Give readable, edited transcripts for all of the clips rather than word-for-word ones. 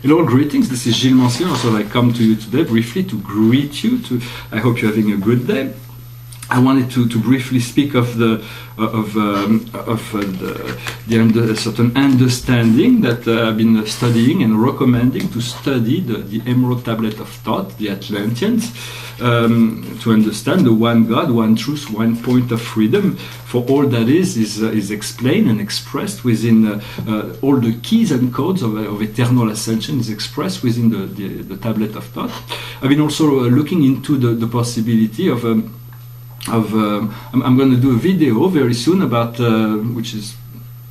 Hello, greetings. This is Gilles Mancier. So I come to you today briefly to greet you. I hope you're having a good day. I wanted to briefly speak of the certain understanding that I've been studying and recommending to study the Emerald Tablet of Thought, the Atlanteans, to understand the one God, one truth, one point of freedom. For all that is explained and expressed within all the keys and codes of eternal ascension is expressed within the Tablet of Thought. I've been also looking into the possibility of I'm going to do a video very soon about which is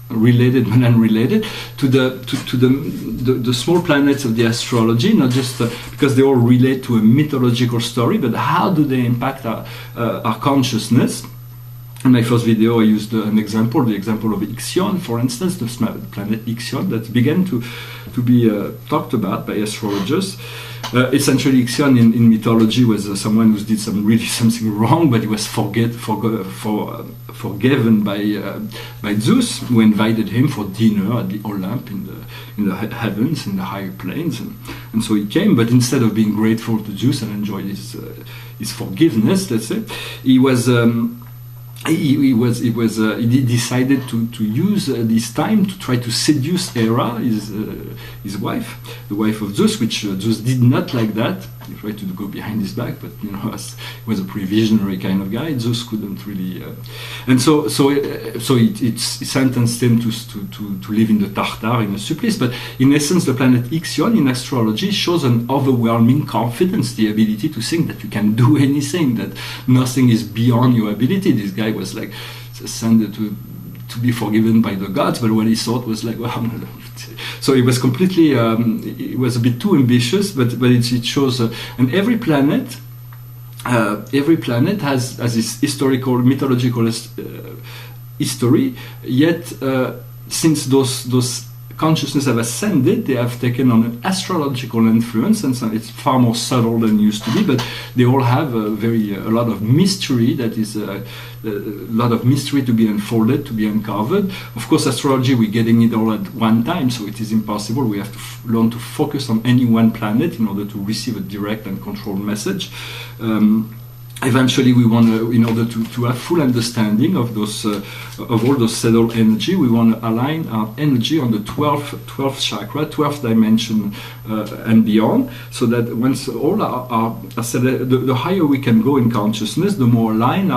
related but unrelated to the small planets of the astrology, not just because they all relate to a mythological story, but how do they impact our consciousness. In my first video, I used the example of Ixion, for instance, the planet Ixion that began to be talked about by astrologers. Essentially, Ixion in mythology was someone who did something wrong, but he was forgiven by Zeus, who invited him for dinner at the Olymp in the heavens, in the higher planes, and so he came. But instead of being grateful to Zeus and enjoy his forgiveness, let's say, he decided to use this time to try to seduce Hera, his wife, the wife of Zeus, which Zeus did not like that. He tried to go behind his back, but he was a pretty visionary kind of guy. Zeus couldn't really, and so it sentenced him to live in the Tartar in a supplice. But in essence, the planet Ixion in astrology shows an overwhelming confidence, the ability to think that you can do anything, that nothing is beyond your ability. This guy was like sent to be forgiven by the gods, but what he thought was like, well, so it was completely, it was a bit too ambitious, but it shows, and every planet has this historical, mythological history, yet since those consciousness have ascended, they have taken on an astrological influence, and so it's far more subtle than it used to be, but they all have a lot of mystery that is a lot of mystery to be unfolded, to be uncovered. Of course, astrology, we're getting it all at one time, so it is impossible. We have to learn to focus on any one planet in order to receive a direct and controlled message. Eventually, we want to, in order to have full understanding of those of all those subtle energy, we want to align our energy on the 12th chakra, 12th dimension and beyond, so that once all the higher we can go in consciousness, the more aligned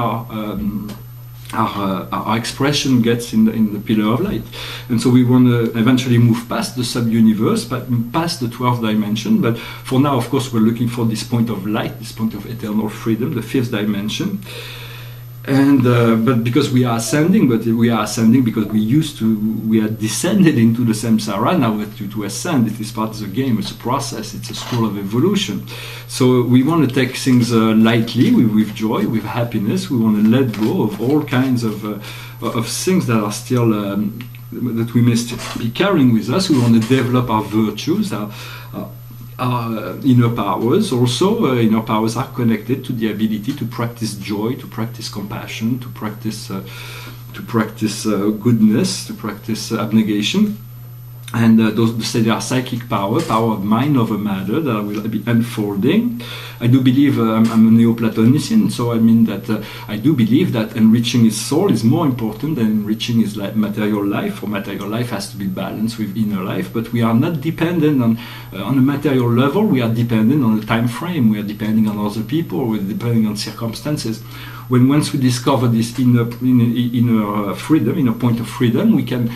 our expression gets in the pillar of light. And so we want to eventually move past the sub-universe, past the 12th dimension, but for now, of course, we're looking for this point of light, this point of eternal freedom, the 5th dimension. And but because we are ascending, because we are descended into the samsara. Now to ascend, it is part of the game. It's a process. It's a school of evolution. So we want to take things lightly, with joy, with happiness. We want to let go of all kinds of things that are still that we may still be carrying with us. We want to develop our virtues, our inner powers. Also, inner powers are connected to the ability to practice joy, to practice compassion, to practice goodness, to practice abnegation. And they are psychic power of mind over matter that will be unfolding. I do believe, I'm a Neoplatonician, so I mean that I do believe that enriching his soul is more important than enriching his material life. For material life has to be balanced with inner life, but we are not dependent on a material level. We are dependent on a time frame. We are depending on other people. We're depending on circumstances. Once we discover this inner freedom, inner point of freedom, we can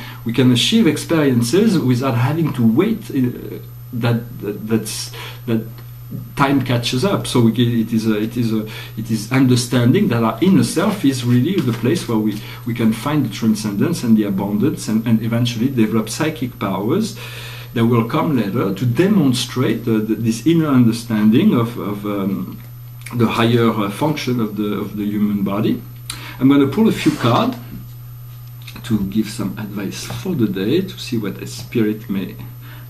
achieve experiences without having to wait that time catches up. So it is understanding that our inner self is really the place where we can find the transcendence and the abundance, and eventually develop psychic powers that will come later to demonstrate this inner understanding of the higher function of the human body. I'm going to pull a few cards to give some advice for the day, to see what a spirit may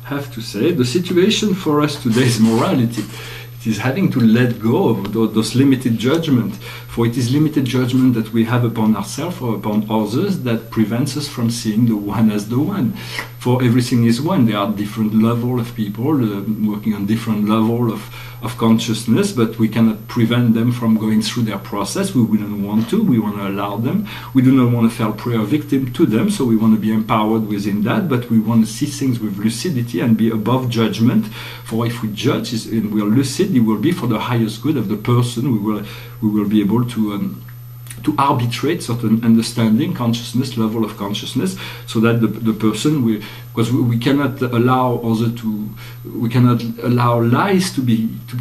have to say. The situation for us today is morality. It is having to let go of those limited judgments. For For it is limited judgment that we have upon ourselves or upon others that prevents us from seeing the one as the one. For everything is one. There are different levels of people working on different level of consciousness, but we cannot prevent them from going through their process. We wouldn't want to. We want to allow them. We do not want to fall prey or victim to them, so we want to be empowered within that, but we want to see things with lucidity and be above judgment. For if we judge and we are lucid, it will be for the highest good of the person. We will be able to arbitrate certain understanding, consciousness, level of consciousness, so that the person, because we cannot allow we cannot allow lies to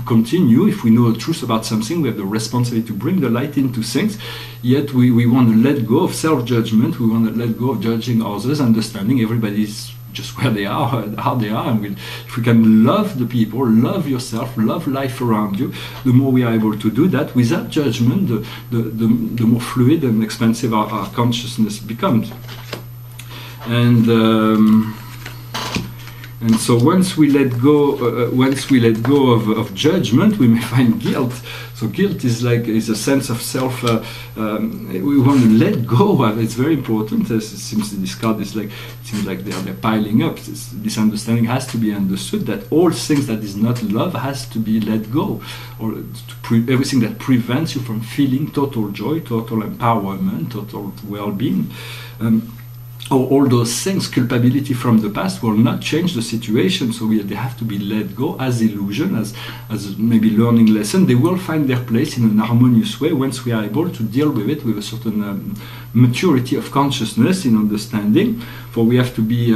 continue. If we know the truth about something, we have the responsibility to bring the light into things. Yet we want to let go of self-judgment. We want to let go of judging others, understanding everybody's just where they are, how they are, and if we can love the people, love yourself, love life around you, the more we are able to do that without judgment, the more fluid and expansive our consciousness becomes. And so once we let go of judgment, we may find guilt. So guilt is a sense of self. We want to let go. It's very important. It seems this card is it seems like they're piling up. This understanding has to be understood that all things that is not love has to be let go, or everything that prevents you from feeling total joy, total empowerment, total well-being. All those things, culpability from the past, will not change the situation. So they have to be let go as illusion, as maybe learning lesson. They will find their place in an harmonious way once we are able to deal with it with a certain maturity of consciousness in understanding. For we have to be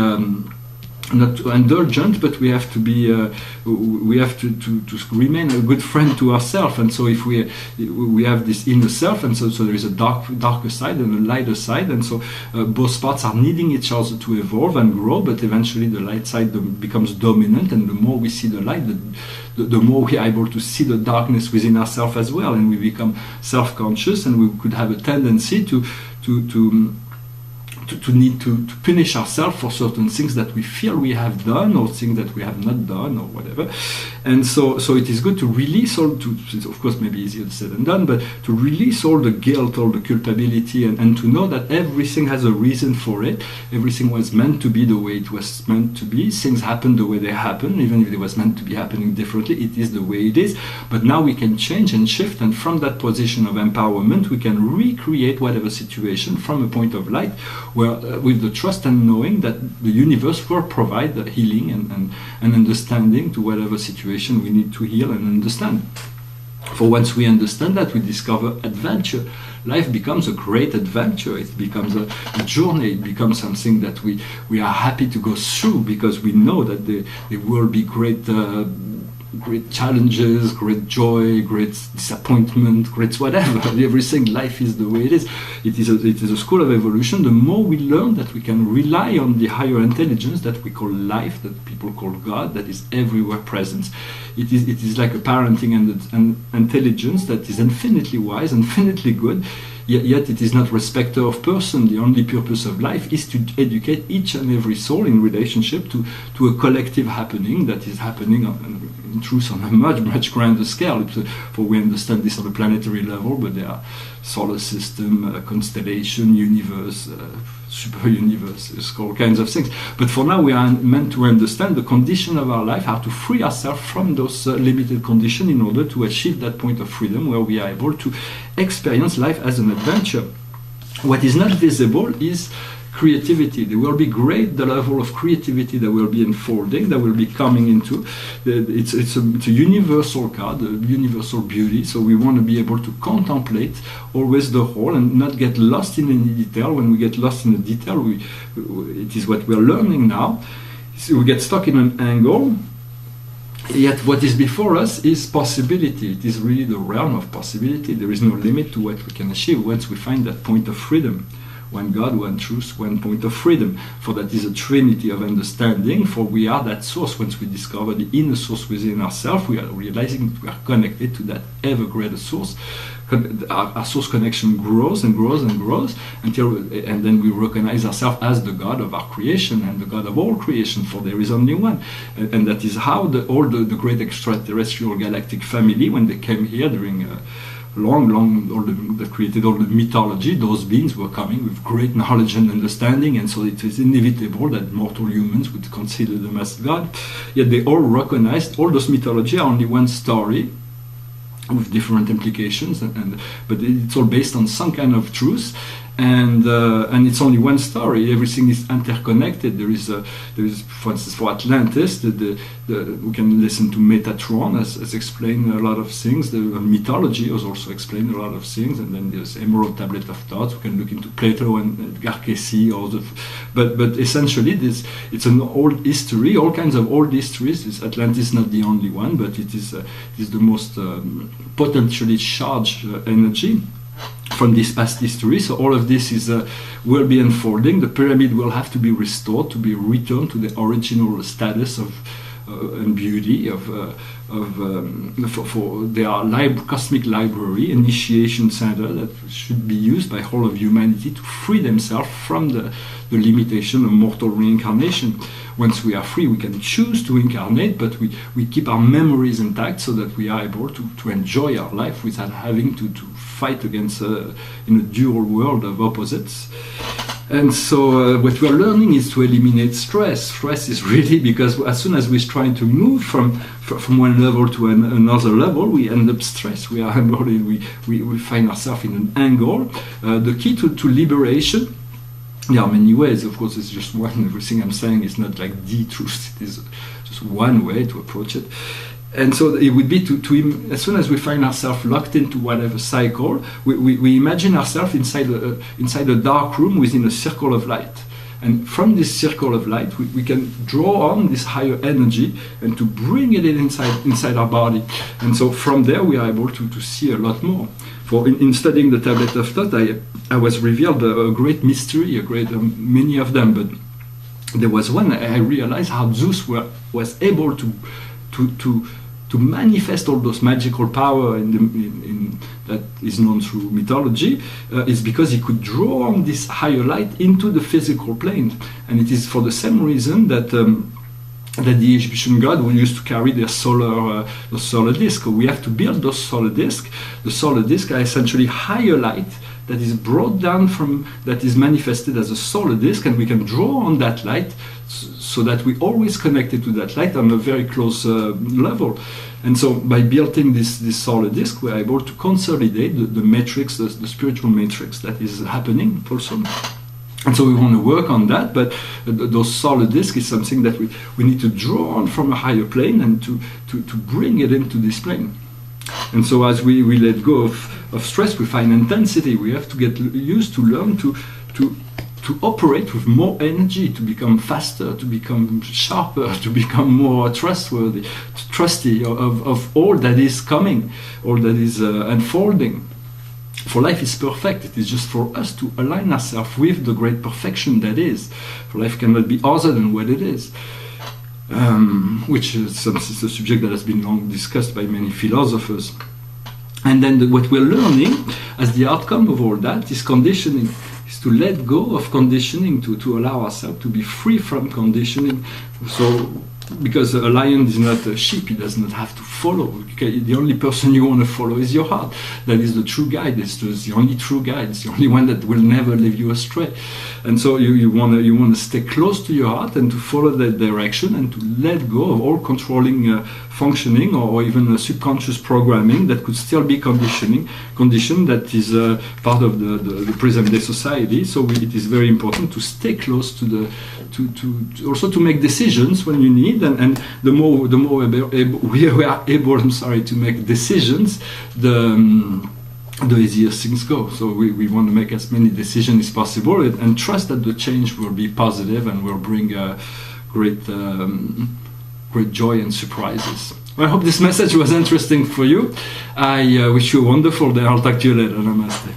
not indulgent, but we have to be to remain a good friend to ourselves. And so if we have this inner self, and so there is a darker side and a lighter side, and so both parts are needing each other to evolve and grow, but eventually the light side becomes dominant, and the more we see the light, the more we are able to see the darkness within ourselves as well, and we become self-conscious, and we could have a tendency to need to punish ourselves for certain things that we feel we have done, or things that we have not done, or whatever. And so it is good to release it's of course maybe easier said than done, but to release all the guilt, all the culpability, and to know that everything has a reason for it. Everything was meant to be the way it was meant to be. Things happen the way they happen, even if it was meant to be happening differently. It is the way it is. But now we can change and shift, and from that position of empowerment, we can recreate whatever situation from a point of light, where with the trust and knowing that the universe will provide the healing and understanding to whatever situation we need to heal and understand. For once we understand that, we discover adventure. Life becomes a great adventure. It becomes a journey. It becomes something that we are happy to go through, because we know that there will be great challenges, great joy, great disappointment, great whatever. Everything, life is the way it is. It is a school of evolution. The more we learn that we can rely on the higher intelligence that we call life, that people call God, that is everywhere present. It is like a parenting and intelligence that is infinitely wise, infinitely good. Yet it is not respecter of person. The only purpose of life is to educate each and every soul in relationship to a collective happening that is happening in truth on a much grander scale. For we understand this on a planetary level, but there are solar system, constellation, universe, super universe, all kinds of things. But for now, we are meant to understand the condition of our life, how to free ourselves from those limited conditions in order to achieve that point of freedom where we are able to experience life as an adventure. What is not visible is creativity. There will be the level of creativity that will be unfolding, that will be coming into. It's a universal card, a universal beauty. So we want to be able to contemplate always the whole and not get lost in any detail. When we get lost in the detail, it is what we are learning now. So we get stuck in an angle. Yet what is before us is possibility. It is really the realm of possibility. There is no limit to what we can achieve once we find that point of freedom. One God, one truth, one point of freedom. For that is a trinity of understanding, for we are that source. Once we discover the inner source within ourselves, we are realizing that we are connected to that ever greater source. Our source connection grows and grows and grows and then we recognize ourselves as the God of our creation and the God of all creation, for there is only one. And that is how all the great extraterrestrial galactic family, when they came here during that created all the mythology. Those beings were coming with great knowledge and understanding, and so it is inevitable that mortal humans would consider them as God. Yet they all recognized all those mythology are only one story with different implications, but it's all based on some kind of truth, and it's only one story. Everything is interconnected. There is, for instance, for Atlantis, we can listen to Metatron as explain a lot of things. The mythology has also explained a lot of things, and then there's Emerald Tablet of Thoughts. We can look into Plato and Edgar Cayce, but essentially it's an old history, all kinds of old histories. Atlantis is not the only one, but it is the most potentially charged energy from this past history. So all of this will be unfolding. The pyramid will have to be restored, to be returned to the original status of and beauty for their cosmic library, initiation center that should be used by whole of humanity to free themselves from the limitation of mortal reincarnation. Once we are free, we can choose to incarnate, but we keep our memories intact so that we are able to enjoy our life without having to fight against in a dual world of opposites. And so what we're learning is to eliminate stress. Stress is really because as soon as we're trying to move from one level to another level, we end up stressed. We find ourselves in an angle. The key to liberation, there are many ways. Of course, it's just one. Everything I'm saying is not like the truth. It is just one way to approach it. And so it would be to as soon as we find ourselves locked into whatever cycle, we imagine ourselves inside a dark room within a circle of light. And from this circle of light, we can draw on this higher energy and to bring it inside our body. And so from there, we are able to see a lot more. For in studying the Tablet of Thought, I was revealed a great mystery, many of them, but there was one I realized how Zeus was able to manifest all those magical power that is known through mythology is because he could draw on this higher light into the physical plane, and it is for the same reason that the Egyptian god who used to carry their solar disk. We have to build those solar discs. The solar discs are essentially higher light that is brought down that is manifested as a solar disk, and we can draw on that light so that we always connected to that light on a very close level. And so by building this solar disk, we're able to consolidate the matrix, the spiritual matrix that is happening also. And so we want to work on that, but those solar discs is something that we need to draw on from a higher plane and to bring it into this plane. And so as we let go of stress, we find intensity. We have to get used to learn to operate with more energy, to become faster, to become sharper, to become more trusty of all that is coming, all that is unfolding. For life is perfect. It is just for us to align ourselves with the great perfection that is. For life cannot be other than what it is. Which is a subject that has been long discussed by many philosophers. And then what we're learning as the outcome of all that is conditioning, is to let go of conditioning, to allow ourselves to be free from conditioning. So, because a lion is not a sheep, he does not have to follow. Okay? The only person you want to follow is your heart. That is the true guide. It's the only true guide. It's the only one that will never leave you astray. And so you want to stay close to your heart and to follow that direction and to let go of all controlling functioning or even subconscious programming that could still be condition that is part of the present day society. So it is very important to stay close to also to make decisions when you need, and the more we are able to make decisions, the easier things go. So we want to make as many decisions as possible and trust that the change will be positive and will bring great joy and surprises. Well, I hope this message was interesting for you. I wish you a wonderful day. I'll talk to you later. Namaste.